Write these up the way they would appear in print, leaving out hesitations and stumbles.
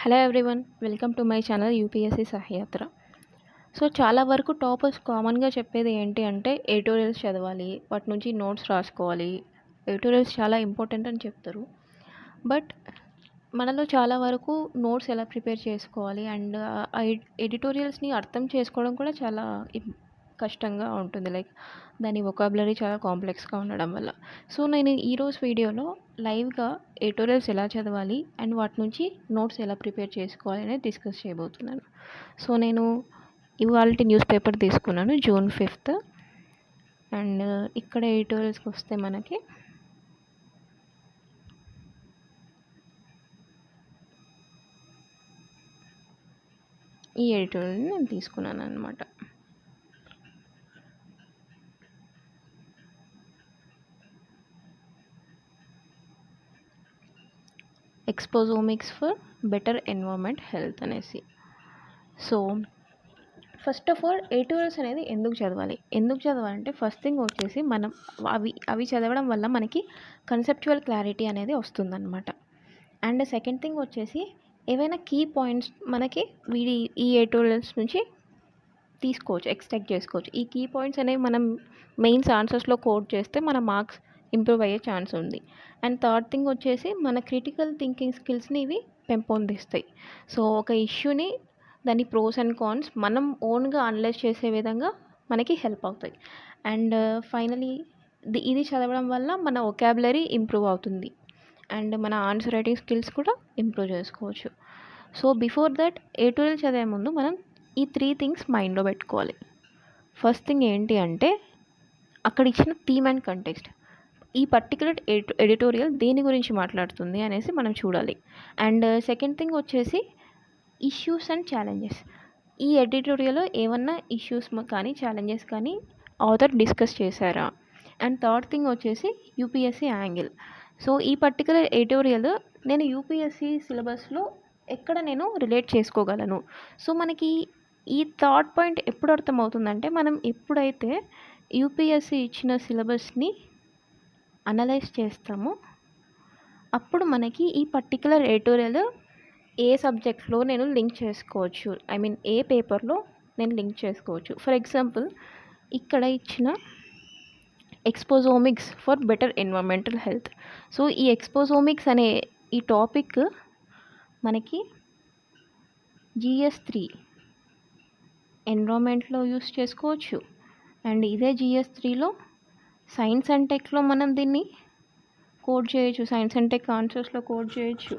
Hello everyone, welcome to my channel UPSC Sahayatra. So చాలా వరకు toppers కామన్గా చెప్పేది ఏంటి అంటే ఎడిటోరియల్స్ చదవాలి, వాటి నుంచి నోట్స్ రాసుకోవాలి. ఎడిటోరియల్స్ చాలా ఇంపార్టెంట్ అని చెప్తారు. బట్ మనలో చాలా వరకు నోట్స్ ఎలా ప్రిపేర్ చేసుకోవాలి అండ్ ఆ ఎడిటోరియల్స్ని అర్థం చేసుకోవడం కూడా చాలా కష్టంగా ఉంటుంది. లైక్ దాని వొకాబులరీ చాలా కాంప్లెక్స్గా ఉండడం వల్ల. సో నేను ఈరోజు వీడియోలో లైవ్గా ఎడిటోరియల్స్ ఎలా చదవాలి అండ్ వాటి నుంచి నోట్స్ ఎలా ప్రిపేర్ చేసుకోవాలి అనేది డిస్కస్ చేయబోతున్నాను. సో నేను ఇవాల్టి న్యూస్ పేపర్ తీసుకున్నాను June 5th. అండ్ ఇక్కడ ఎడిటోరియల్స్కి వస్తే మనకి ఈ ఎడిటోరియల్ని నేను తీసుకున్నాను అనమాట. ఎక్స్పోజోమిక్స్ ఫర్ బెటర్ ఎన్వైర్మెంట్ హెల్త్ అనేసి. So first of all editorials అనేది ఎందుకు చదవాలంటే ఫస్ట్ థింగ్ వచ్చేసి మనం అవి చదవడం వల్ల మనకి కన్సెప్చువల్ క్లారిటీ అనేది వస్తుందన్నమాట. అండ్ సెకండ్ థింగ్ వచ్చేసి ఏవైనా కీ పాయింట్స్ మనకి ఈ ఎడిటోరియల్స్ నుంచి తీసుకోవచ్చు, ఎక్స్ట్రాక్ట్ చేసుకోవచ్చు. ఈ కీ పాయింట్స్ అనేవి మనం మెయిన్స్ ఆన్సర్స్లో కోట్ చేస్తే మన మార్క్స్ ఇంప్రూవ్ అయ్యే ఛాన్స్ ఉంది. అండ్ థర్డ్ థింగ్ వచ్చేసి మన క్రిటికల్ థింకింగ్ స్కిల్స్ని ఇవి పెంపొందిస్తాయి. సో ఒక ఇష్యూని దాని ప్రోస్ అండ్ కాన్స్ మనం ఓన్గా అనలైజ్ చేసే విధంగా మనకి హెల్ప్ అవుతాయి. అండ్ ఫైనలీ ఇది చదవడం వల్ల మన వొకాబులరీ ఇంప్రూవ్ అవుతుంది అండ్ మన ఆన్సర్ రైటింగ్ స్కిల్స్ కూడా ఇంప్రూవ్ చేసుకోవచ్చు. సో బిఫోర్ దట్ ఎడిటోరియల్ చదివే ముందు మనం ఈ 3 థింగ్స్ మైండ్లో పెట్టుకోవాలి. ఫస్ట్ థింగ్ ఏంటి అంటే అక్కడ ఇచ్చిన థీమ్ అండ్ కంటెక్స్ట్, ఈ పర్టికులర్ ఎడిటోరియల్ దేని గురించి మాట్లాడుతుంది అనేసి మనం చూడాలి. అండ్ సెకండ్ థింగ్ వచ్చేసి ఇష్యూస్ అండ్ ఛాలెంజెస్. ఈ ఎడిటోరియల్లో ఏమన్నా ఇష్యూస్ కానీ ఛాలెంజెస్ కానీ ఆథర్ డిస్కస్ చేశారా. అండ్ థర్డ్ థింగ్ వచ్చేసి యూపీఎస్సీ యాంగిల్. సో ఈ పర్టికులర్ ఎడిటోరియల్ నేను యూపీఎస్సీ సిలబస్లో ఎక్కడ నేను రిలేట్ చేసుకోగలను. సో మనకి ఈ థర్డ్ పాయింట్ ఎప్పుడు అర్థమవుతుందంటే మనం ఎప్పుడైతే యూపీఎస్సీ ఇచ్చిన సిలబస్ని అనలైజ్ చేస్తామో అప్పుడు మనకి ఈ పర్టికులర్ ఎడిటోరియల్ ఏ సబ్జెక్ట్లో నేను లింక్ చేసుకోవచ్చు, ఐ మీన్ ఏ పేపర్లో నేను లింక్ చేసుకోవచ్చు. ఫర్ ఎగ్జాంపుల్ ఇక్కడ ఇచ్చిన exposomics for better environmental health. So ఈ ఎక్స్పోజోమిక్స్ అనే ఈ టాపిక్ మనకి GS3 ఎన్విరాన్మెంట్లో యూస్ చేసుకోవచ్చు. అండ్ ఇదే GS3లో సైన్స్ అండ్ టెక్లో మనం దీన్ని కోడ్ చేయొచ్చు, సైన్స్ అండ్ టెక్ ఆన్సర్స్లో కోడ్ చేయొచ్చు.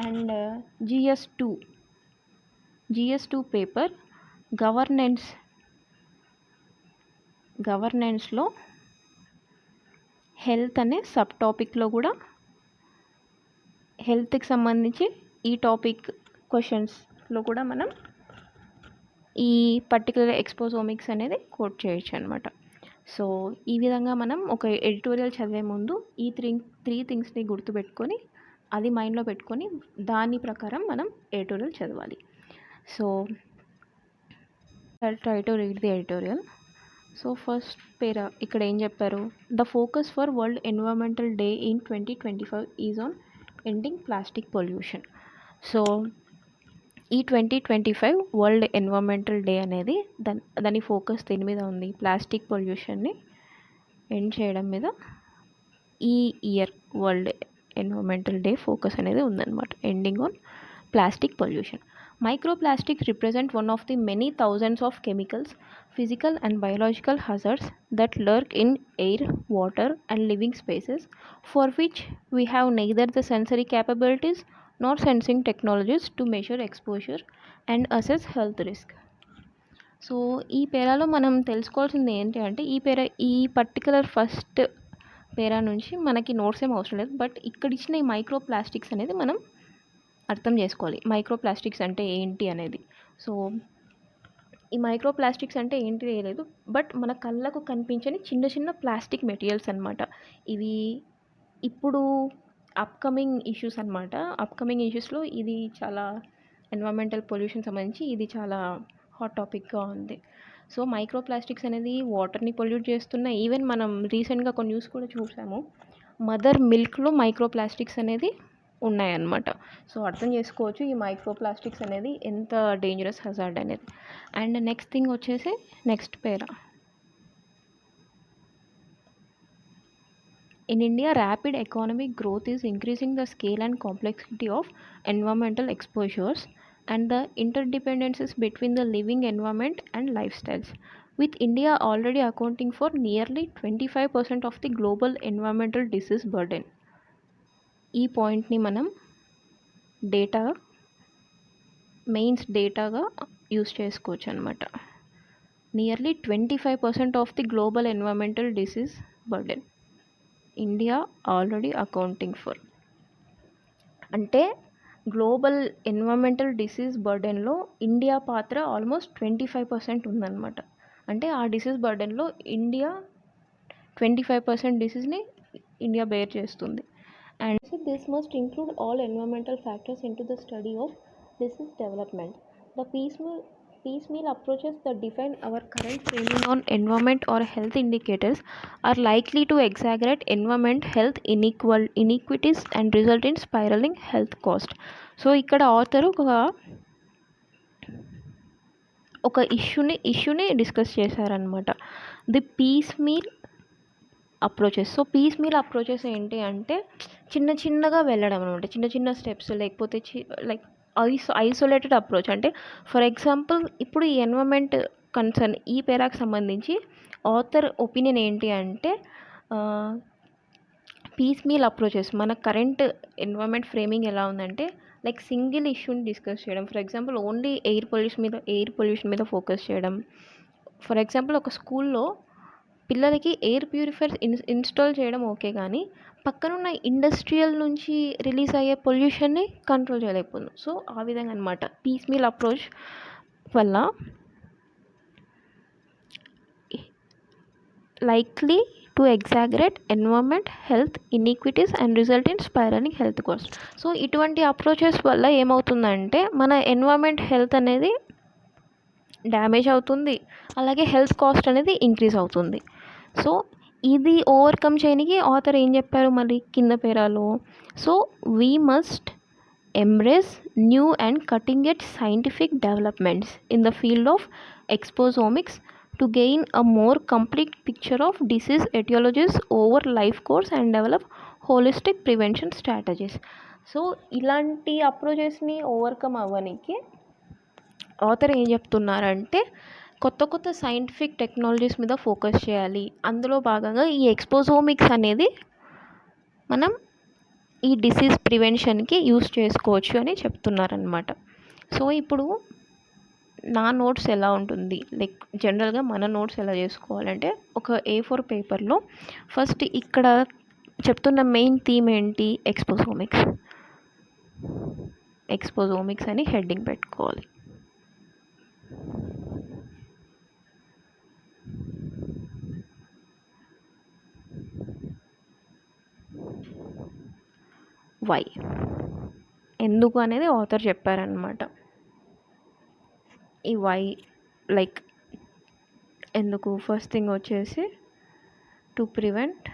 అండ్ GS2 పేపర్ గవర్నెన్స్లో హెల్త్ అనే సబ్ టాపిక్లో కూడా హెల్త్కి సంబంధించి ఈ టాపిక్ క్వశ్చన్స్లో కూడా మనం ఈ పర్టికులర్ ఎక్స్పోజోమిక్స్ అనేది కోట్ చేయొచ్చు అనమాట. సో ఈ విధంగా మనం ఒక ఎడిటోరియల్ చదివే ముందు ఈ త్రీ థింగ్స్ని గుర్తుపెట్టుకొని అది మైండ్లో పెట్టుకొని దాని ప్రకారం మనం ఎడిటోరియల్ చదవాలి. So try to read the editorial. So first పేరా ఇక్కడ ఏం చెప్పారు, the focus for world environmental day in 2025 is on ending plastic pollution. So ఈ 2025 వరల్డ్ ఎన్విరాన్మెంటల్ డే అనేది దాని ఫోకస్ దేని మీద ఉంది, ప్లాస్టిక్ పొల్యూషన్ని ఎండ్ చేయడం మీద ఈ year world environmental day focus అనేది ఉందన్నమాట, ending on plastic pollution. Microplastics represent one of the many thousands of chemicals, physical and biological hazards that lurk in air, water and living spaces, for which we have neither the sensory capabilities nor sensing technologies to measure exposure and assess health risk. So ఈ పేరాలో మనం తెలుసుకోవాల్సింది ఏంటి అంటే ఈ particular first పేరా నుంచి మనకి notes ఏం అవసరం లేదు. బట్ ఇక్కడ ఇచ్చిన ఈ మైక్రోప్లాస్టిక్స్ అనేది మనం అర్థం చేసుకోవాలి, మైక్రోప్లాస్టిక్స్ అంటే ఏంటి అనేది. సో ఈ మైక్రోప్లాస్టిక్స్ అంటే ఏంటి లేదు, బట్ మన కళ్ళకు కనిపించని చిన్న చిన్న ప్లాస్టిక్ మెటీరియల్స్ అనమాట. ఇవి ఇప్పుడు అప్కమింగ్ ఇష్యూస్ అనమాట. అప్కమింగ్ ఇష్యూస్లో ఇది చాలా ఎన్విరాన్మెంటల్ పొల్యూషన్ సంబంధించి ఇది చాలా హాట్ టాపిక్గా ఉంది. సో మైక్రోప్లాస్టిక్స్ అనేది వాటర్ని పొల్యూట్ చేస్తున్నాయి. ఈవెన్ మనం రీసెంట్గా కొన్ని న్యూస్ కూడా చూసాము, మదర్ మిల్క్లో మైక్రోప్లాస్టిక్స్ అనేది ఉన్నాయన్నమాట. సో అర్థం చేసుకోవచ్చు ఈ మైక్రో ప్లాస్టిక్స్ అనేది ఎంత డేంజరస్ హజార్డ్ అనేది. అండ్ నెక్స్ట్ థింగ్ వచ్చేసి next para. In India, rapid economic growth is increasing the scale and complexity of environmental exposures and the interdependencies between the living environment and lifestyles. With India already accounting for nearly 25% of the global environmental disease burden. ఈ పాయింట్ని మనం data mains డేటాగా use చేసుకోవచ్చు అనమాట. Nearly 25% of the global environmental disease burden India already accounting for. అంటే global environmental disease బర్డెన్లో India పాత్ర almost 25% ఉందన్నమాట. అంటే ఆ డిసీజ్ బర్డెన్లో ఇండియా 25% డిసీజ్ని ఇండియా బేర్ చేస్తుంది. And this must include all environmental factors in to the study of disease development. The piecemeal approaches that define our current framing on environment or health indicators are likely to exaggerate environment health inequities and result in spiraling health cost. So ఇక్కడ author ఒక ఇష్యూని discuss చేశారనమాట, the piecemeal approaches. So piecemeal approaches ఏంటి అంటే చిన్నగా వెళ్ళడం అనమాట, చిన్న స్టెప్స్, లేకపోతే లైక్ ఐసోలేటెడ్ అప్రోచ్. అంటే ఫర్ ఎగ్జాంపుల్ ఇప్పుడు ఈ ఎన్వైరన్మెంట్ కన్సర్న్ ఈ పేరాకి సంబంధించి ఆథర్ ఒపీనియన్ ఏంటి అంటే పీస్ మీల్ అప్రోచెస్. మన కరెంట్ ఎన్వైరన్మెంట్ ఫ్రేమింగ్ ఎలా ఉందంటే లైక్ సింగిల్ ఇష్యూని డిస్కస్ చేయడం. For example only air pollution మీద ఫోకస్ చేయడం. ఫర్ ఎగ్జాంపుల్ ఒక స్కూల్లో పిల్లలకి ఎయిర్ ప్యూరిఫైయర్ ఇన్స్టాల్ చేయడం ఓకే, కానీ పక్కనున్న ఇండస్ట్రియల్ నుంచి రిలీజ్ అయ్యే పొల్యూషన్ని కంట్రోల్ చేయలేకపోతుంది. సో ఆ విధంగా అనమాట పీస్ మీల్ అప్రోచ్ వల్ల likely to exaggerate environment health inequities and result in spiraling health costs. So ఇటువంటి అప్రోచెస్ వల్ల ఏమవుతుందంటే మన ఎన్విరాన్మెంట్ హెల్త్ అనేది డ్యామేజ్ అవుతుంది, అలాగే హెల్త్ కాస్ట్ అనేది ఇంక్రీజ్ అవుతుంది. సో ఇది ఓవర్కమ్ చేయడానికి ఆథర్ ఏం చెప్పారు మరి కింద పేరాలో. So we must embrace new and cutting-edge scientific developments in the field of exposomics to gain a more complete picture of disease etiologies over life course and develop holistic prevention strategies. So ఇలాంటి అప్రోచెస్ని overcome అవ్వడానికి author ఏం చెప్తున్నారంటే కొత్త scientific technologies మీద focus చేయాలి. అందులో భాగంగా ఈ ఎక్స్పోజోమిక్స్ అనేది మనం ఈ డిసీజ్ ప్రివెన్షన్కి యూస్ చేసుకోవచ్చు అని చెప్తున్నారనమాట. సో ఇప్పుడు నా నోట్స్ ఎలా ఉంటుంది, లైక్ జనరల్గా మన నోట్స్ ఎలా చేసుకోవాలంటే ఒక A4 పేపర్లో ఫస్ట్ ఇక్కడ చెప్తున్న మెయిన్ థీమ్ ఏంటి, ఎక్స్పోజోమిక్స్ అని హెడ్డింగ్ పెట్టుకోవాలి. వై ఎందుకు అనేది ఆథర్ చెప్పారనమాట. ఈ వై లైక్ ఎందుకు, ఫస్ట్ థింగ్ వచ్చేసి to prevent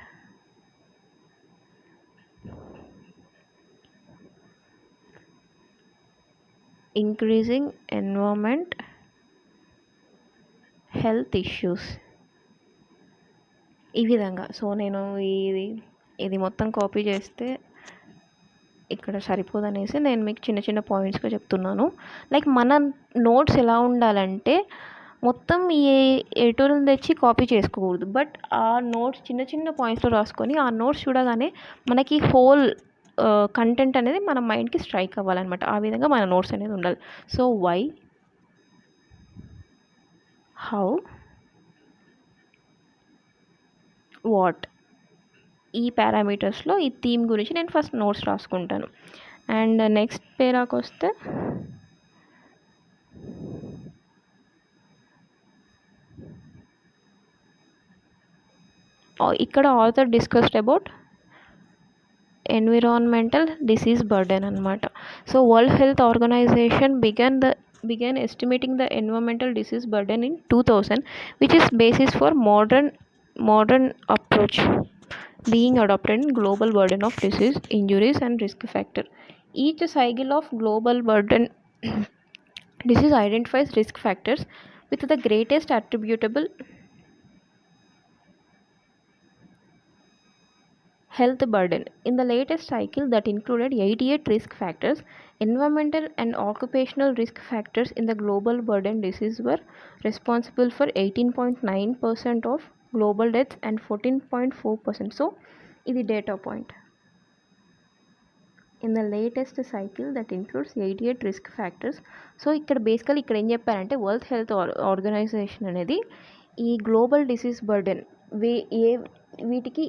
increasing environment health issues, ఈ విధంగా. సో నేను ఇది మొత్తం కాపీ చేస్తే ఇక్కడ సరిపోదనేసి నేను మీకు చిన్న పాయింట్స్గా చెప్తున్నాను. లైక్ మన నోట్స్ ఎలా ఉండాలంటే మొత్తం ఈ ఎటులను తెచ్చి కాపీ చేసుకోకూడదు, బట్ ఆ నోట్స్ చిన్న పాయింట్స్లో రాసుకొని ఆ నోట్స్ చూడగానే మనకి హోల్ కంటెంట్ అనేది మన మైండ్కి స్ట్రైక్ అవ్వాలన్నమాట. ఆ విధంగా మన నోట్స్ అనేది ఉండాలి. సో వై, హౌ, వాట్, ఈ పారామీటర్స్లో ఈ థీమ్ గురించి నేను ఫస్ట్ నోట్స్ రాసుకుంటాను. అండ్ నెక్స్ట్ పేరాకి వస్తే ఇక్కడ author discussed about environmental disease burden అనమాట. So World Health Organization began estimating the environmental disease burden in 2000, which is basis for modern approach being adopted in global burden of disease, injuries, and risk factor. Each cycle of global burden disease identifies risk factors with the greatest attributable health burden. In the latest cycle, that included 88 risk factors, environmental and occupational risk factors in the global burden disease were responsible for 18.9% of global deaths and 14.4%. So, ఇది data point. In the latest cycle, that includes 88 risk factors. So ఇక్కడ basically ఇక్కడ ఏం చెప్పారంటే world Health organisation అనేది ఈ global disease burden వీటికి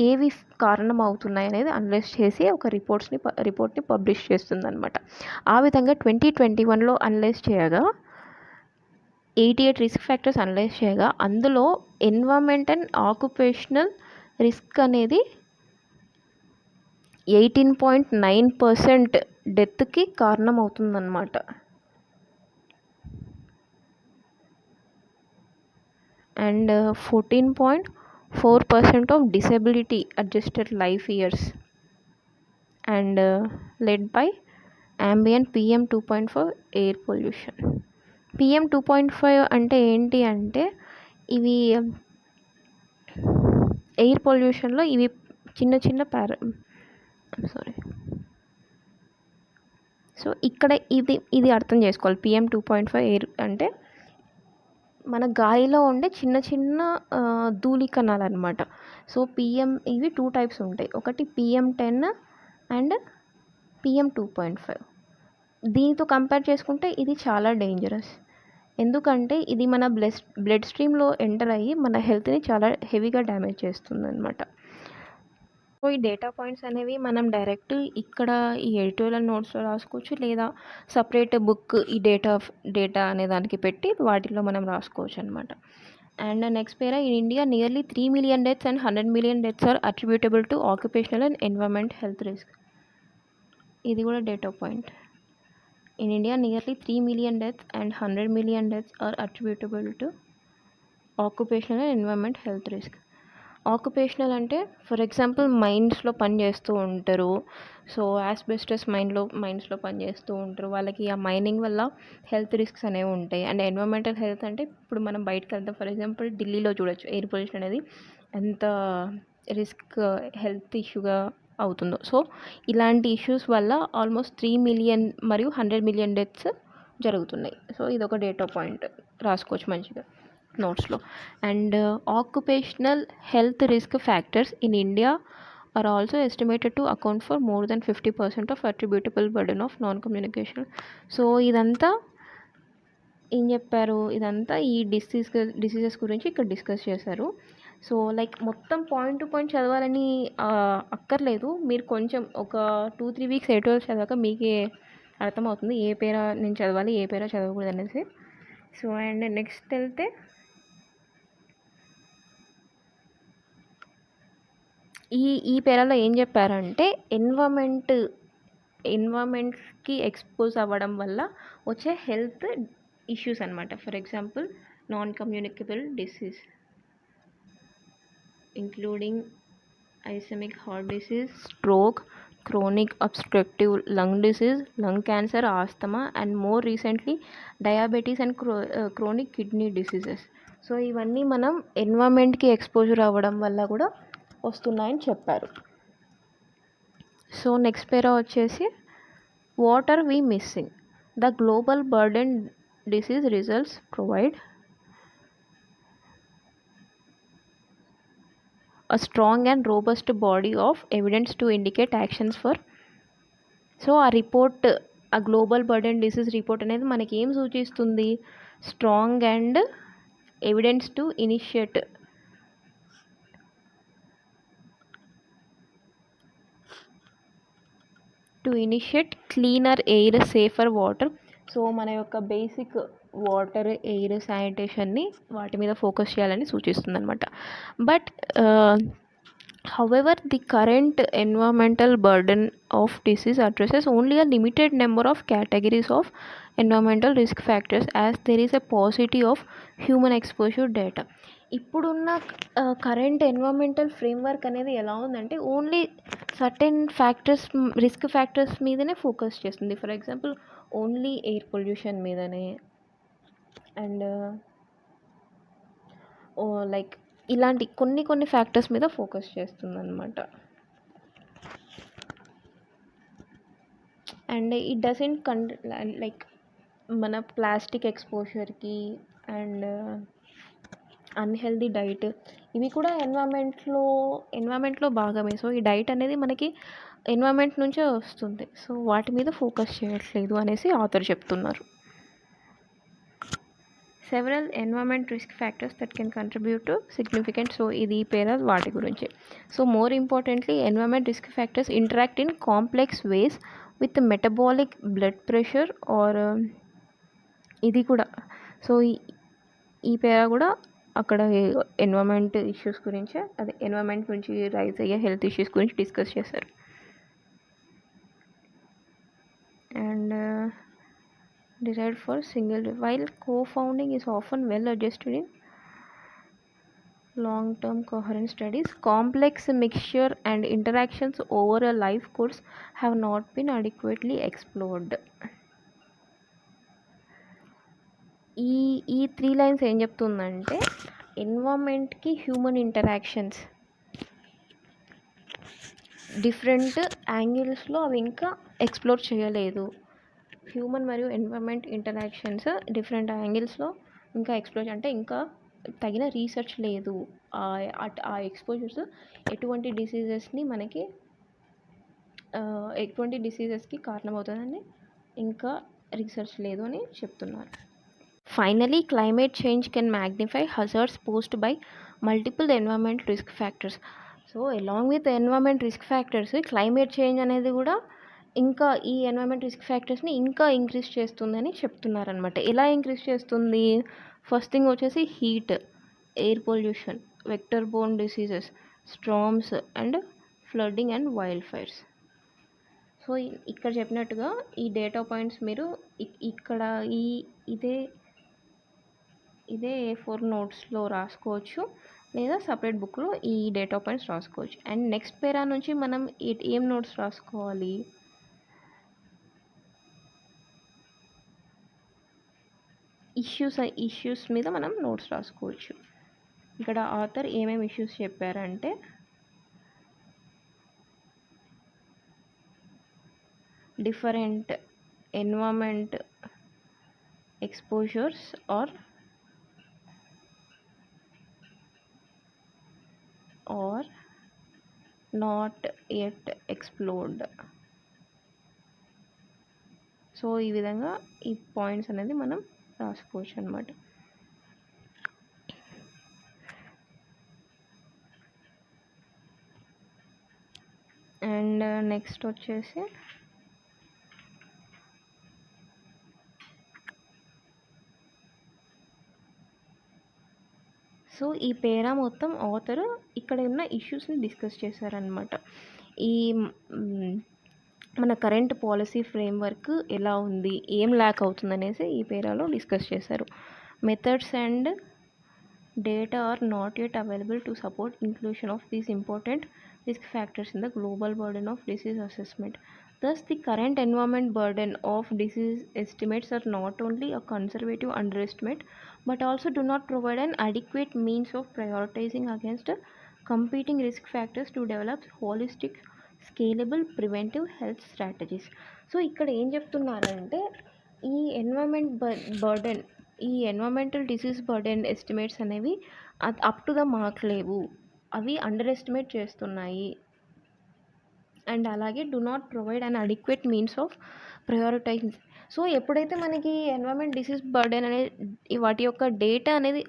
ఏవి కారణం అవుతున్నాయి అనేది అనలైజ్ చేసి ఒక రిపోర్ట్ని పబ్లిష్ చేస్తుంది అనమాట. ఆ విధంగా 2021లో అనలైజ్ చేయగా 88 రిస్క్ ఫ్యాక్టర్స్ అనలైజ్ చేయగా అందులో ఎన్వైరన్మెంట్ అండ్ ఆక్యుపేషనల్ రిస్క్ అనేది 18.9% డెత్కి కారణం అవుతుందన్నమాట. And 14.4% of disability adjusted life years and led by ambient PM 2.5 air pollution. PM 2.5 అంటే ఏంటి అంటే ఇవి ఎయిర్ పొల్యూషన్లో ఇవి చిన్న చిన్న సో ఇక్కడ ఇది అర్థం చేసుకోవాలి. PM 2.5 ఎయిర్ అంటే మన గాలిలో ఉండే చిన్న చిన్న ధూళి కణాలు అనమాట. సో ఇవి 2 టైప్స్ ఉంటాయి. ఒకటి PM10 అండ్ PM 2.5. దీనితో కంపేర్ చేసుకుంటే ఇది చాలా డేంజరస్. ఎందుకంటే ఇది మన బ్లడ్ స్ట్రీమ్లో ఎంటర్ అయ్యి మన హెల్త్ని చాలా హెవీగా డ్యామేజ్ చేస్తుంది అనమాట. సో ఈ డేటా పాయింట్స్ అనేవి మనం డైరెక్ట్ ఇక్కడ ఈ ఎడిటోరియల్ నోట్స్లో రాసుకోవచ్చు, లేదా సపరేట్ బుక్ ఈ డేటా అనే దానికి పెట్టి వాటిలో మనం రాసుకోవచ్చు అనమాట. And next para, in India nearly 3 million deaths and 100 million deaths are attributable to occupational and environment health risk. ఇది కూడా data point. In India nearly 3 million deaths and 100 million deaths are attributable to occupational and environment health risk. Occupational అంటే for example మైన్స్లో పనిచేస్తూ ఉంటారు. So asbestos మైన్స్లో పనిచేస్తూ ఉంటారు. వాళ్ళకి ఆ మైనింగ్ వల్ల హెల్త్ రిస్క్స్ అనేవి ఉంటాయి. అండ్ ఎన్వైరన్మెంటల్ హెల్త్ అంటే ఇప్పుడు మనం బయటకు వెళ్తాం, ఫర్ ఎగ్జాంపుల్ ఢిల్లీలో చూడొచ్చు ఎయిర్ పొల్యూషన్ అనేది ఎంత రిస్క్ హెల్త్ ఇష్యూగా అవుతుందో. సో ఇలాంటి ఇష్యూస్ వల్ల ఆల్మోస్ట్ 3 million మరియు 100 million డెత్స్ జరుగుతున్నాయి. సో ఇది ఒక డేటా పాయింట్ రాసుకోవచ్చు మంచిగా నోట్స్లో. And occupational health risk factors in India are also estimated to account for more than 50% of attributable burden of non communication. So ఇదంతా ఏం చెప్పారు, ఇదంతా ఈ డిసీజెస్ గురించి ఇక్కడ డిస్కస్ చేశారు. సో లైక్ మొత్తం పాయింట్ టు పాయింట్ చదవాలని అక్కర్లేదు. మీరు కొంచెం ఒక 2-3 వీక్స్ ఎడిటోరియల్ చదివాక మీకే అర్థమవుతుంది ఏ పేరా నేను చదవాలి ఏ పేరా చదవకూడదు అనేసి. సో అండ్ నెక్స్ట్ వెళ్తే ఈ పేరాలో ఏం చెప్పారంటే ఎన్వైరన్మెంట్కి ఎక్స్పోజ్ అవ్వడం వల్ల వచ్చే హెల్త్ ఇష్యూస్ అనమాట. For example non communicable disease including ischemic heart disease, stroke, chronic obstructive lung disease, lung cancer, asthma, and more recently diabetes and chronic kidney diseases. So ఇవన్నీ మనం ఎన్వైరన్మెంట్కి ఎక్స్పోజర్ అవ్వడం వల్ల కూడా వస్తున్నాయని చెప్పారు. సో నెక్స్ట్ పేరా వచ్చేసి what are we missing, the global burden disease results provide a strong and robust body of evidence to indicate actions for. So ఆ report, ఆ గ్లోబల్ బర్డెన్ డిసీజ్ రిపోర్ట్ అనేది మనకి ఏం సూచిస్తుంది, strong and evidence to initiate cleaner air, safer water. So మన యొక్క basic water, air, శానిటేషన్ని వాటి మీద ఫోకస్ చేయాలని సూచిస్తుంది అనమాట. But however the current environmental burden of disease addresses only a limited number of categories of environmental risk factors as there is a paucity of human exposure data. ఇప్పుడున్న current environmental framework అనేది ఎలా ఉందంటే only certain factors, risk factors మీదనే focus చేస్తుంది. For example only air pollution మీదనే and like ఇలాంటి కొన్ని factors మీద ఫోకస్ చేస్తుందన్నమాట. అండ్ ఇట్ డజంట్ లైక్ మన ప్లాస్టిక్ ఎక్స్పోజర్కి అండ్ అన్హెల్దీ డైట్ ఇవి కూడా ఎన్విరాన్మెంట్లో భాగమే. సో ఈ డైట్ అనేది మనకి ఎన్విరాన్మెంట్ నుంచే వస్తుంది. సో వాటి మీద ఫోకస్ చేయట్లేదు అనేసి ఆథర్ చెప్తున్నారు. Several environment risk factors that can contribute to significant. So ఇది పేరా వాటి గురించి. So more importantly environment risk factors interact in complex ways with metabolic blood pressure or ఇది కూడా. సో ఈ పేరా కూడా అక్కడ ఎన్విరాన్మెంట్ ఇష్యూస్ గురించి, అదే ఎన్విరాన్మెంట్ నుంచి రైజ్ అయ్యే హెల్త్ ఇష్యూస్ గురించి డిస్కస్ చేశారు. And derived for single while co-founding is often well adjusted in long-term coherent studies, complex mixture and interactions over a life course have not been adequately explored. ఈ 3 lines ఏం చెప్తుందంటే ఎన్విరాన్మెంట్కి human interactions different యాంగిల్స్లో అవి ఇంకా explore చేయలేదు. Human మరియు environment interactions different యాంగిల్స్లో ఇంకా explore అంటే ఇంకా తగిన రీసెర్చ్ లేదు. ఆ ఎక్స్పోజర్స్ ఎటువంటి డిసీజెస్కి కారణమవుతుందని ఇంకా రీసెర్చ్ లేదు అని చెప్తున్నారు. Finally climate change can magnify hazards posed by multiple environment risk factors. So along with environment risk factors climate change అనేది కూడా ఇంకా ఈ ఎన్విరాన్మెంట్ రిస్క్ ఫ్యాక్టర్స్ని ఇంకా ఇంక్రీజ్ చేస్తుందని చెప్తున్నారనమాట. ఎలా ఇంక్రీజ్ చేస్తుంది? ఫస్ట్ థింగ్ వచ్చేసి heat, air pollution, vector borne diseases, storms and flooding and wild fires. So ఇక్కడ చెప్పినట్టుగా ఈ డేటా పాయింట్స్ మీరు ఇక్కడ ఇదే A4 నోట్స్లో రాసుకోవచ్చు లేదా సపరేట్ బుక్లో ఈ డేటా పాయింట్స్ రాసుకోవచ్చు. అండ్ నెక్స్ట్ పేరా నుంచి మనం ఏం నోట్స్ రాసుకోవాలి? ఇష్యూస్ మీద మనం నోట్స్ రాసుకోవచ్చు. ఇక్కడ ఆథర్ ఏమేమి ఇష్యూస్ చెప్పారంటే different environment exposures are not yet explored. So ఈ విధంగా ఈ పాయింట్స్ అనేది మనం రాసుకోవచ్చు అనమాట. అండ్ నెక్స్ట్ వచ్చేసి సో ఈ పేరా మొత్తం ఆథర్ ఇక్కడ ఉన్న ఇష్యూస్ని డిస్కస్ చేశారనమాట. ఈ మన కరెంట్ పాలసీ ఫ్రేమ్వర్క్ ఎలా ఉంది, ఏం ల్యాక్ అవుతుంది అనేసి ఈ పేరాలో డిస్కస్ చేశారు. Methods and data are not yet available to support inclusion of these important risk factors in the global burden of disease assessment. Thus, the current environment burden of disease estimates are not only a conservative underestimate but also do not provide an adequate means of prioritizing against competing risk factors to develop holistic, scalable, preventive health strategies. So ఇక్కడ ఏం చెప్తున్నారంటే ఈ environmental disease burden estimates అనేవి up to the mark లేవు, అవి under estimate చేస్తున్నాయి. And అలాగే do not provide an adequate means of prioritising. So ఎప్పుడైతే మనకి ఎన్విరాన్మెంట్ డిసీజ్ బర్డెన్ అనేది వాటి యొక్క డేటా అనేది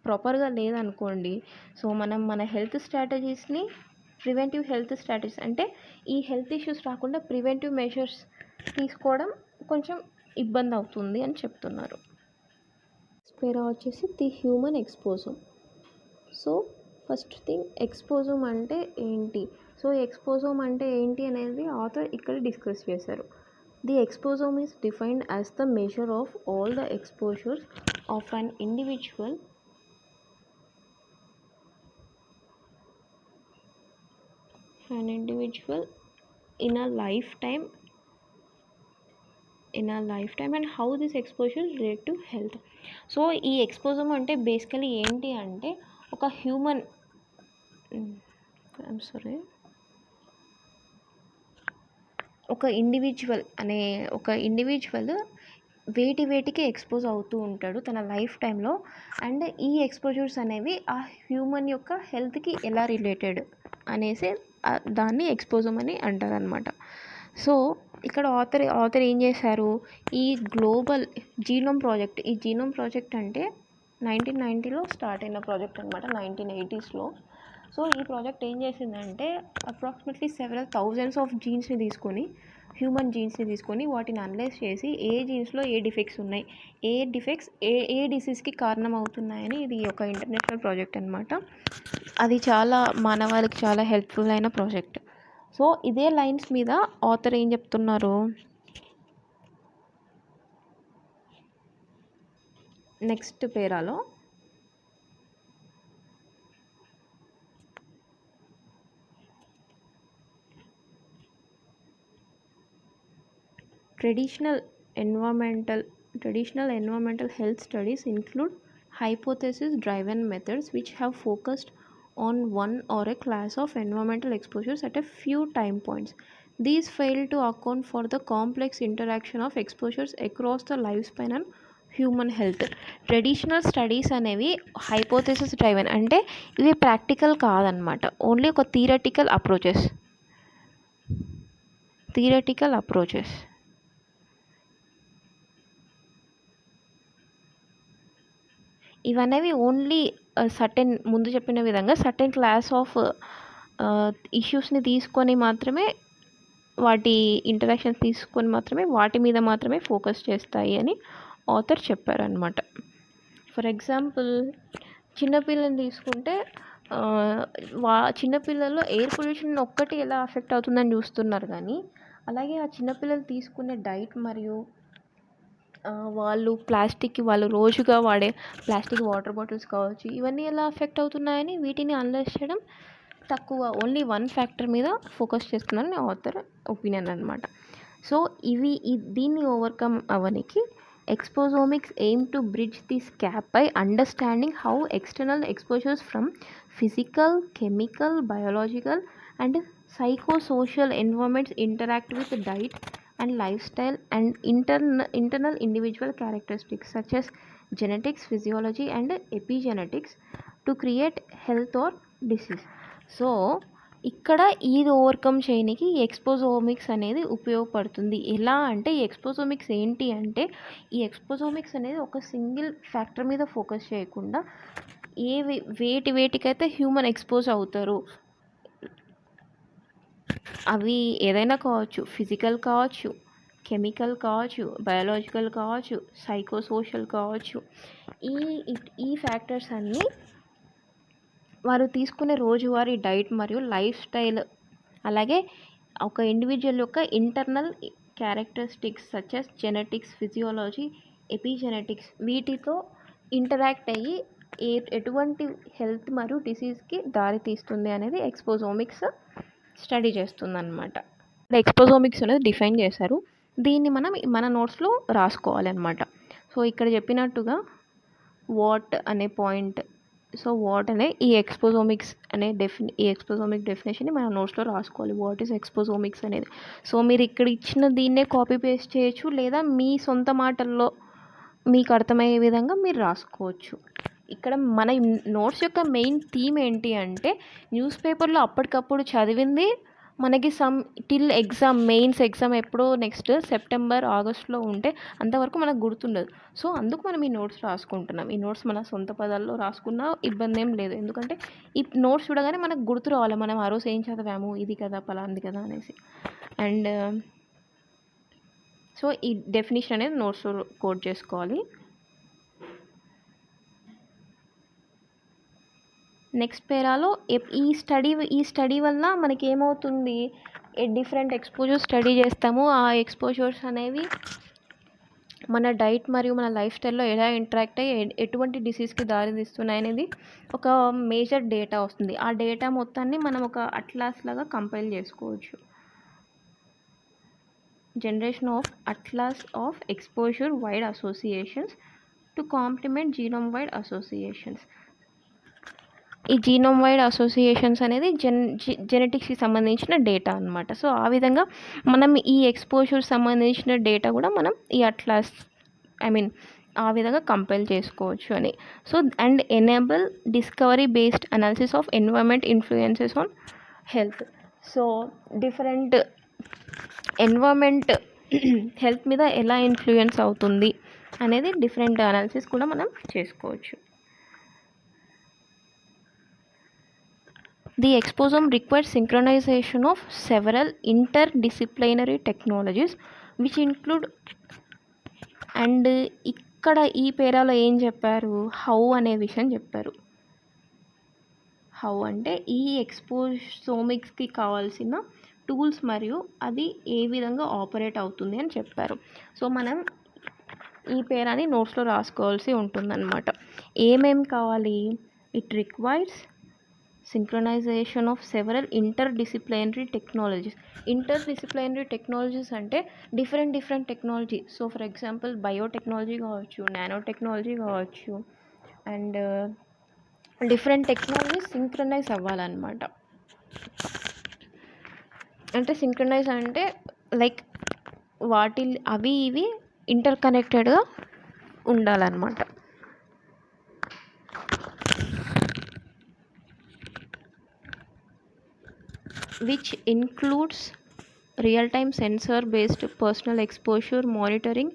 ప్రాపర్గా లేదనుకోండి, సో మనం మన హెల్త్ స్ట్రాటజీస్ని ప్రివెంటివ్ హెల్త్ స్ట్రాటజీస్ అంటే ఈ హెల్త్ ఇష్యూస్ రాకుండా ప్రివెంటివ్ మెజర్స్ తీసుకోవడం కొంచెం ఇబ్బంది అవుతుంది అని చెప్తున్నారు. పేరా వచ్చేసి the human exposome. So first thing exposome అంటే ఏంటి? సో ఎక్స్పోజోమ్ అంటే ఏంటి అనేది ఆథర్ ఇక్కడ డిస్కస్ చేశారు. The exposome is defined as the measure of all the exposures of an individual an individual in a lifetime and how this exposure relate to health. So ఈ exposure అంటే basically ఏంటి అంటే ఒక human ఒక individual వేటికి expose అవుతూ ఉంటాడు తన లైఫ్ టైంలో, అండ్ ఈ ఎక్స్పోజర్స్ అనేవి ఆ హ్యూమన్ యొక్క హెల్త్కి ఎలా రిలేటెడ్ అనేసి దాన్ని ఎక్స్పోజర్ అని అంటారు అనమాట. సో ఇక్కడ ఆథర్ ఏం చేశారు, ఈ గ్లోబల్ జీనోమ్ ప్రాజెక్ట్ అంటే 1990లో స్టార్ట్ అయిన ప్రాజెక్ట్ అనమాట, 1980స్లో. సో ఈ ప్రాజెక్ట్ ఏం చేసిందంటే approximately several thousands of human జీన్స్ని తీసుకొని వాటిని అనలైజ్ చేసి ఏ జీన్స్లో ఏ డిఫెక్ట్స్ ఉన్నాయి, ఏ డిసీజ్కి కారణం అవుతున్నాయని ఇది ఒక ఇంటర్నేషనల్ ప్రాజెక్ట్ అనమాట. అది చాలా మానవాళికి చాలా హెల్ప్ఫుల్ అయిన ప్రాజెక్ట్. సో ఇదే లైన్స్ మీద ఆథర్ ఏం చెప్తున్నారు, next పేరాలో Traditional environmental health studies include hypothesis-driven methods which have focused on one or a class of environmental exposures at a few time points. These fail to account for the complex interaction of exposures across the lifespan and human health. Traditional studies అనేవి hypothesis driven అంటే ఇవి practical కాదనమాట, only ఒక theoretical approaches. ఇవనేవి only ముందు చెప్పిన విధంగా certain class of ఇష్యూస్ని తీసుకొని మాత్రమే, వాటి ఇంటరాక్షన్స్ తీసుకొని మాత్రమే వాటి మీద మాత్రమే ఫోకస్ చేస్తాయి అని ఆథర్ చెప్పారనమాట. ఫర్ ఎగ్జాంపుల్ చిన్నపిల్లల్ని తీసుకుంటే చిన్నపిల్లల్లో ఎయిర్ పొల్యూషన్ ఒక్కటి ఎలా అఫెక్ట్ అవుతుందని చూస్తున్నారు, కానీ అలాగే ఆ చిన్నపిల్లలు తీసుకునే డైట్ మరియు వాళ్ళు రోజుగా వాడే ప్లాస్టిక్ వాటర్ బాటిల్స్ కావచ్చు, ఇవన్నీ ఎలా అఫెక్ట్ అవుతున్నాయని వీటిని అనలైజ్ చేయడం తక్కువ, ఓన్లీ వన్ ఫ్యాక్టర్ మీద ఫోకస్ చేస్తున్నారని ఆథర్ ఒపీనియన్ అనమాట. సో దీన్ని ఓవర్కమ్ అవ్వడానికి exposomics aim to bridge this gap by understanding how external exposures from physical, chemical, biological and psychosocial environments interact with diet and lifestyle and internal individual characteristics such as genetics, physiology and epigenetics to create health or disease. So ఇక్కడ ఇది overcome చేయడానికి ఎక్స్పోజోమిక్స్ అనేది ఉపయోగపడుతుంది. ఎలా అంటే ఈ ఎక్స్పోజోమిక్స్ ఏంటి అంటే, ఈ ఎక్స్పోజోమిక్స్ అనేది ఒక సింగిల్ ఫ్యాక్టర్ మీద ఫోకస్ చేయకుండా వేటికైతే హ్యూమన్ ఎక్స్పోజ్ అవుతారు, అవి ఏదైనా కావచ్చు, ఫిజికల్ కావచ్చు, కెమికల్ కావచ్చు, బయాలజికల్ కావచ్చు, సైకోసోషల్ కావచ్చు, ఈ ఫ్యాక్టర్స్ అన్నీ వారు తీసుకునే రోజువారీ డైట్ మరియు లైఫ్ స్టైల్, అలాగే ఒక ఇండివిజువల్ యొక్క internal characteristics such as genetics, physiology, epigenetics వీటితో ఇంటరాక్ట్ అయ్యి ఎటువంటి హెల్త్ మరియు డిసీజ్కి దారితీస్తుంది అనేది ఎక్స్పోజోమిక్స్ స్టడీ చేస్తుంది అనమాట. ఎక్స్పోజోమిక్స్ అనేది డిఫైన్ చేశారు, దీన్ని మనం మన నోట్స్లో రాసుకోవాలి అనమాట. సో ఇక్కడ చెప్పినట్టుగా వాట్ అనే పాయింట్, సో వాట్ అనే ఈ ఎక్స్పోజోమిక్స్ అనే ఎక్స్పోజోమిక్ డెఫినేషన్ని మన నోట్స్లో రాసుకోవాలి, వాట్ ఈస్ ఎక్స్పోజోమిక్స్ అనేది. సో మీరు ఇక్కడ ఇచ్చిన దీన్నే కాపీ పేస్ట్ చేయొచ్చు, లేదా మీ సొంత మాటల్లో మీకు అర్థమయ్యే విధంగా మీరు రాసుకోవచ్చు. ఇక్కడ మన నోట్స్ యొక్క మెయిన్ థీమ్ ఏంటి అంటే, న్యూస్ పేపర్లో అప్పటికప్పుడు చదివింది మనకి టిల్ మెయిన్స్ ఎగ్జామ్ ఎప్పుడో నెక్స్ట్ సెప్టెంబర్, ఆగస్ట్లో ఉంటే అంతవరకు మనకు గుర్తుండదు. సో అందుకు మనం ఈ నోట్స్ రాసుకుంటున్నాం. ఈ నోట్స్ మన సొంత పదాల్లో రాసుకున్నా ఇబ్బంది ఏం లేదు, ఎందుకంటే ఈ నోట్స్ చూడగానే మనకు గుర్తు రావాలి, మనం ఆ రోజు ఏం చదివాము, ఇది కదా పలాంది కదా అనేసి. అండ్ సో ఈ డెఫినేషన్ అనేది నోట్స్లో కోడ్ చేసుకోవాలి. నెక్స్ట్ పేరాలో ఈ స్టడీ వల్ల మనకి ఏమవుతుంది, డిఫరెంట్ ఎక్స్పోజర్స్ స్టడీ చేస్తాము. ఆ ఎక్స్పోజర్స్ అనేవి మన డైట్ మరియు మన లైఫ్ స్టైల్లో ఎలా ఇంటరాక్ట్ అయ్యి ఎటువంటి డిసీజ్కి దారితీస్తున్నాయి అనేది ఒక మేజర్ డేటా వస్తుంది. ఆ డేటా మొత్తాన్ని మనం ఒక అట్లాస్ లాగా కంపైల్ చేసుకోవచ్చు. Generation of atlas of exposure wide associations to complement genome wide associations. ఈ జీనోమ్ వైడ్ అసోసియేషన్స్ అనేది జెనెటిక్స్కి సంబంధించిన డేటా అనమాట. సో ఆ విధంగా మనం ఈ ఎక్స్పోజర్ సంబంధించిన డేటా కూడా మనం ఈ అట్లాస్ ఆ విధంగా కంపైల్ చేసుకోవచ్చు అని. So and enable discovery based analysis of environment influences on health. So different environment health మీద ఎలా ఇన్ఫ్లుయెన్స్ అవుతుంది అనేది డిఫరెంట్ అనాలిసిస్ కూడా మనం చేసుకోవచ్చు. The exposome requires synchronization of several interdisciplinary technologies which include, and ఇక్కడ ఈ పేరాలో ఏం చెప్పారు, హౌ అనే విషయం చెప్పారు. హౌ అంటే ఈ ఎక్స్పోసోమిక్స్కి కావాల్సిన టూల్స్ మరియు అది ఏ విధంగా ఆపరేట్ అవుతుంది అని చెప్పారు. సో మనం ఈ పేరాని నోట్స్లో రాసుకోవాల్సి ఉంటుందన్నమాట. ఏమేం కావాలి, it requires synchronization of several interdisciplinary technologies. Interdisciplinary technologies అంటే different technology. So for example biotechnology కావచ్చు, నానో టెక్నాలజీ కావచ్చు, అండ్ డిఫరెంట్ టెక్నాలజీ సింక్రనైజ్ అవ్వాలన్నమాట. అంటే సింక్రనైజ్ అంటే లైక్ అవి ఇవి ఇంటర్ కనెక్టెడ్గా ఉండాలన్నమాట. which includes real-time sensor-based personal exposure monitoring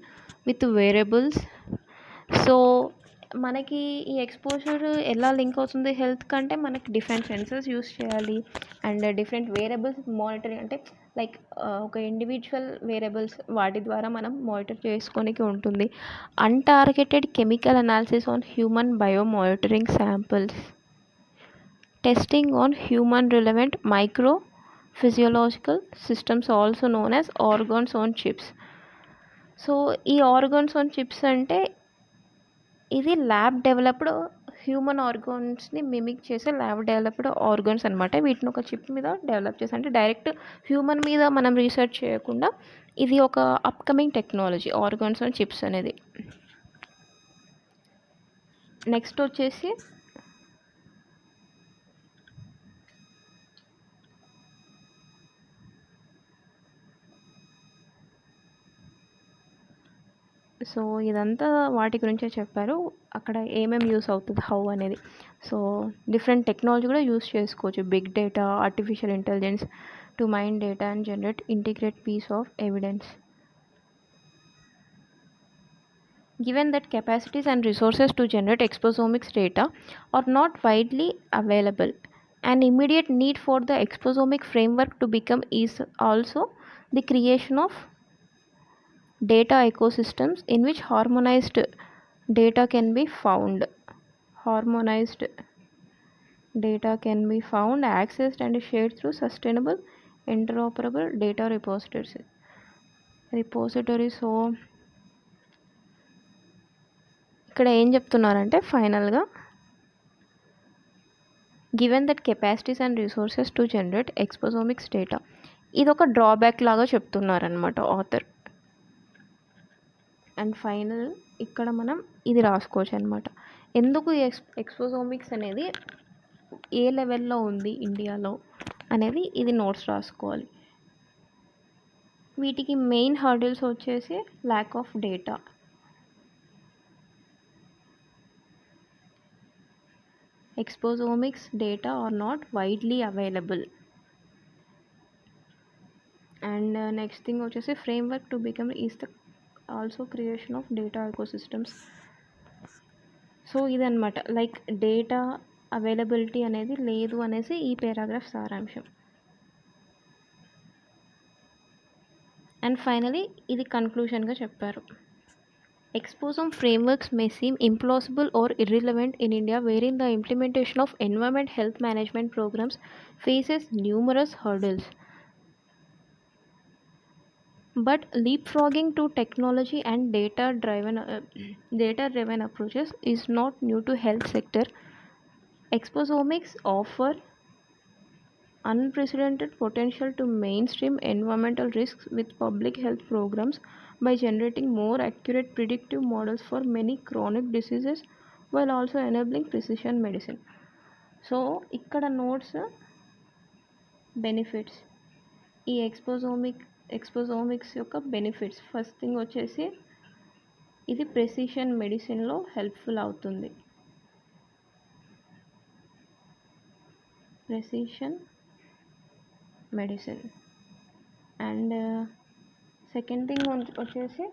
with wearables. So మనకి ఈ ఎక్స్పోజర్ ఎలా లింక్ అవుతుంది హెల్త్ కంటే, మనకి డిఫరెంట్ సెన్సర్స్ యూస్ చేయాలి అండ్ డిఫరెంట్ వేరియబుల్స్ మానిటరింగ్, అంటే లైక్ ఒక ఇండివిజువల్ వేరియబుల్స్ వాటి ద్వారా మనం మానిటర్ చేసుకోనికి ఉంటుంది. Untargeted chemical analysis on human bio monitoring samples, testing on human relevant micro physiological systems also known as organs on chips. So ఈ organs on chips అంటే ఇది ల్యాబ్ డెవలప్డ్ హ్యూమన్ ఆర్గాన్స్ని mimic చేసే ల్యాబ్ డెవలప్డ్ ఆర్గాన్స్ అనమాట. వీటిని ఒక chip మీద develop చేసి, అంటే డైరెక్ట్ హ్యూమన్ మీద మనం రీసెర్చ్ చేయకుండా ఇది ఒక upcoming technology organs on chips అనేది. నెక్స్ట్ వచ్చేసి సో ఇదంతా వాటి గురించే చెప్పారు, అక్కడ ఏమేమి యూస్ అవుతుంది హౌ అనేది. సో డిఫరెంట్ టెక్నాలజీ కూడా యూస్ చేసుకోవచ్చు, big data, artificial intelligence to mine data and generate integrate piece of evidence. Given that capacities and resources to generate exposomics data are not widely available, an immediate need for the exposomic framework to become is also the creation of data ecosystems in which harmonized data can be found. Harmonized data can be found, accessed and shared through sustainable interoperable data repositories. So ఇక్కడ ఏం చెప్తున్నారంటే ఫైనల్గా, given that capacities and resources to generate exposomics data, ఇది ఒక drawback లాగా చెప్తున్నారనమాట author. And final ఇక్కడ మనం ఇది రాసుకోవచ్చు అనమాట, ఎందుకు ఎక్స్పోసోమిక్స్ అనేది ఏ లెవెల్లో ఉంది ఇండియాలో అనేది ఇది నోట్స్ రాసుకోవాలి. వీటికి మెయిన్ హర్డిల్స్ వచ్చేసి lack of data, exposomics data are not widely available, and next thing వచ్చేసి framework to become is the also creation of data ecosystems. So ఇదన్నమాట, లైక్ డేటా అవైలబిలిటీ అనేది లేదు అనేసి ఈ పారాగ్రాఫ్ సారాంశం. అండ్ ఫైనలీ ఇది కన్క్లూషన్గా చెప్పారు. Exposome frameworks may seem implausible or irrelevant in India, wherein the implementation of environment health management programs faces numerous hurdles. But leapfrogging to technology and data-driven approaches is not new to health sector. Exposomics offer unprecedented potential to mainstream environmental risks with public health programs by generating more accurate predictive models for many chronic diseases while also enabling precision medicine. So ఇక్కడ notes benefits, ఈ ఎక్స్పోజోమిక్స్ యొక్క benefits. First thing వచ్చేసి ఇది precision మెడిసిన్లో helpful అవుతుంది. Precision medicine. And second thing వచ్చేసి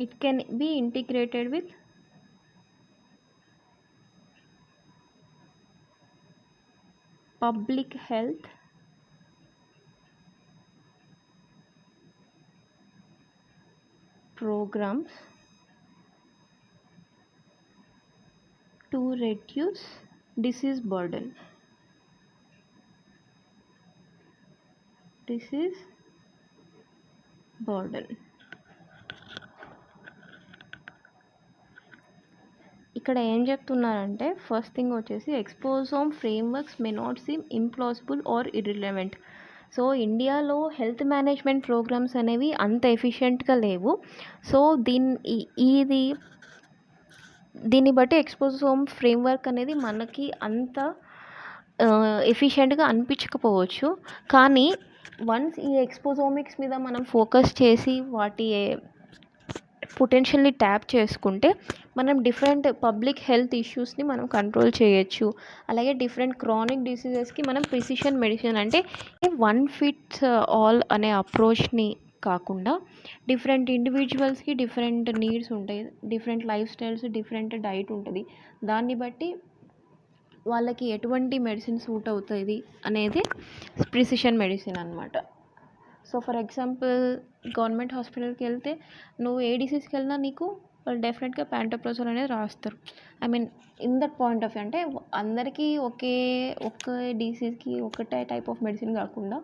it can be integrated with public health programs to reduce disease burden. ఇక్కడ ఏం చెప్తున్నారంటే ఫస్ట్ థింగ్ వచ్చేసి exposome frameworks may not seem implausible or irrelevant. So ఇండియాలో హెల్త్ మేనేజ్మెంట్ ప్రోగ్రామ్స్ అనేవి అంత ఎఫిషియెంట్గా లేవు. So దీన్ని బట్టి ఎక్స్పోజోమ్ ఫ్రేమ్వర్క్ అనేది మనకి అంత ఎఫిషియెంట్గా అనిపించకపోవచ్చు. కానీ వన్స్ ఈ ఎక్స్పోజోమిక్స్ మీద మనం ఫోకస్ చేసి వాటి పొటెన్షియల్ని ట్యాప్ చేసుకుంటే మనం డిఫరెంట్ పబ్లిక్ హెల్త్ ఇష్యూస్ని మనం కంట్రోల్ చేయొచ్చు. అలాగే డిఫరెంట్ క్రానిక్ డిసీజెస్కి మనం ప్రిసిషన్ మెడిసిన్ అంటే వన్ ఫిట్స్ ఆల్ అనే అప్రోచ్ని కాకుండా డిఫరెంట్ ఇండివిజువల్స్కి డిఫరెంట్ నీడ్స్ ఉంటాయి, different life styles, different diet ఉంటుంది. దాన్ని బట్టి వాళ్ళకి ఎటువంటి మెడిసిన్ సూట్ అవుతుంది అనేది ప్రిసిషన్ మెడిసిన్ అనమాట. సో ఫర్ ఎగ్జాంపుల్ గవర్నమెంట్ హాస్పిటల్కి వెళ్తే నువ్వు ఏ డిసీజ్కి వెళ్ళినా నీకు వాళ్ళు డెఫినెట్గా ప్యాంటోప్రోజోల్ అనేది రాస్తారు. I mean in that point of view అంటే అందరికీ ఒకే డిసీజ్కి ఒకటే టైప్ ఆఫ్ మెడిసిన్ కాకుండా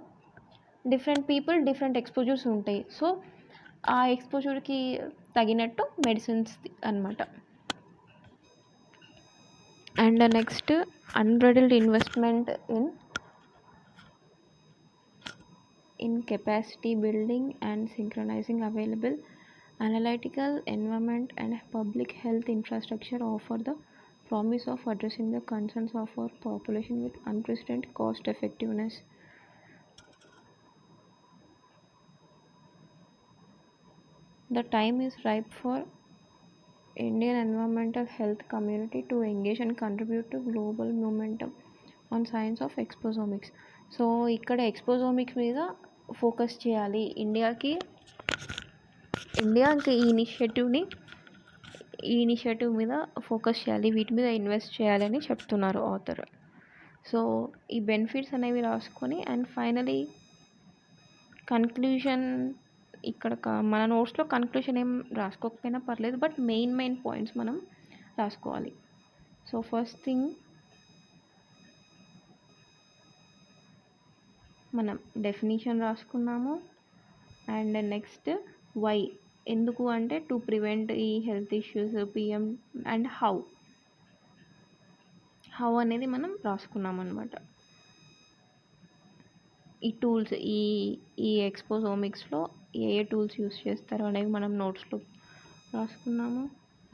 డిఫరెంట్ పీపుల్ డిఫరెంట్ ఎక్స్పోజర్స్ ఉంటాయి. సో ఆ ఎక్స్పోజర్కి తగినట్టు మెడిసిన్స్ అనమాట. And next unbridled investment in capacity building and synchronizing available analytical environment and public health infrastructure offer the promise of addressing the concerns of our population with unprecedented cost effectiveness. The time is ripe for Indian environmental health community to engage and contribute to global momentum on science of exposomics. So ఇక్కడ ఎక్స్పోజోమిక్స్ మీద focus చేయాలి. ఇండియాకి ఈ initiative మీద focus చేయాలి, వీటి మీద invest చేయాలని చెప్తున్నారు ఆథర్. సో ఈ బెనిఫిట్స్ అనేవి రాసుకొని అండ్ ఫైనలీ కన్క్లూజన్ ఇక్కడ మన నోట్స్లో కన్క్లూజన్ ఏం రాసుకోకపోయినా పర్లేదు, బట్ మెయిన్ పాయింట్స్ మనం రాసుకోవాలి. సో ఫస్ట్ థింగ్ మనం డెఫినిషన్ రాసుకున్నాము. అండ్ నెక్స్ట్ వై, ఎందుకు అంటే టు ప్రివెంట్ ఈ health issues, PM and how అనేది మనం రాసుకున్నాం అనమాట. ఈ టూల్స్ ఈ ఎక్స్పోజోమిక్స్లో ఏ టూల్స్ యూస్ చేస్తారో అనేవి మనం నోట్స్లో రాసుకున్నాము.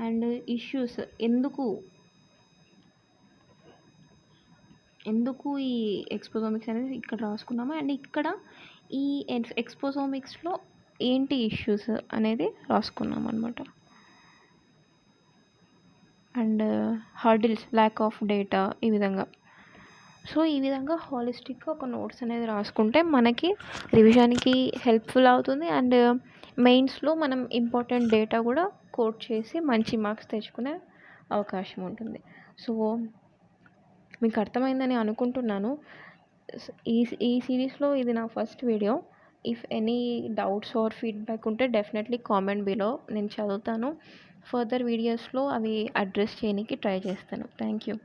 అండ్ ఇష్యూస్ ఎందుకు ఈ ఎక్స్పోజోమిక్స్ అనేది ఇక్కడ రాసుకున్నాము. అండ్ ఇక్కడ ఈ ఎక్స్పోజోమిక్స్లో ఏంటి ఇష్యూస్ అనేది రాసుకున్నాం అనమాట. And hurdles, lack of data, ఈ విధంగా. సో ఈ విధంగా హాలిస్టిక్గా ఒక నోట్స్ అనేది రాసుకుంటే మనకి రివిజన్కి హెల్ప్ఫుల్ అవుతుంది. అండ్ మెయిన్స్లో మనం ఇంపార్టెంట్ డేటా కూడా కోట్ చేసి మంచి మార్క్స్ తెచ్చుకునే అవకాశం ఉంటుంది. సో మీకు అర్థమైందని అనుకుంటున్నాను. ఈ సిరీస్లో ఇది నా first video. If any doubts or feedback ఉంటే డెఫినెట్లీ కామెంట్ బిలో, నేను చదువుతాను. ఫర్దర్ వీడియోస్లో అవి అడ్రస్ చేయడానికి ట్రై చేస్తాను. Thank you.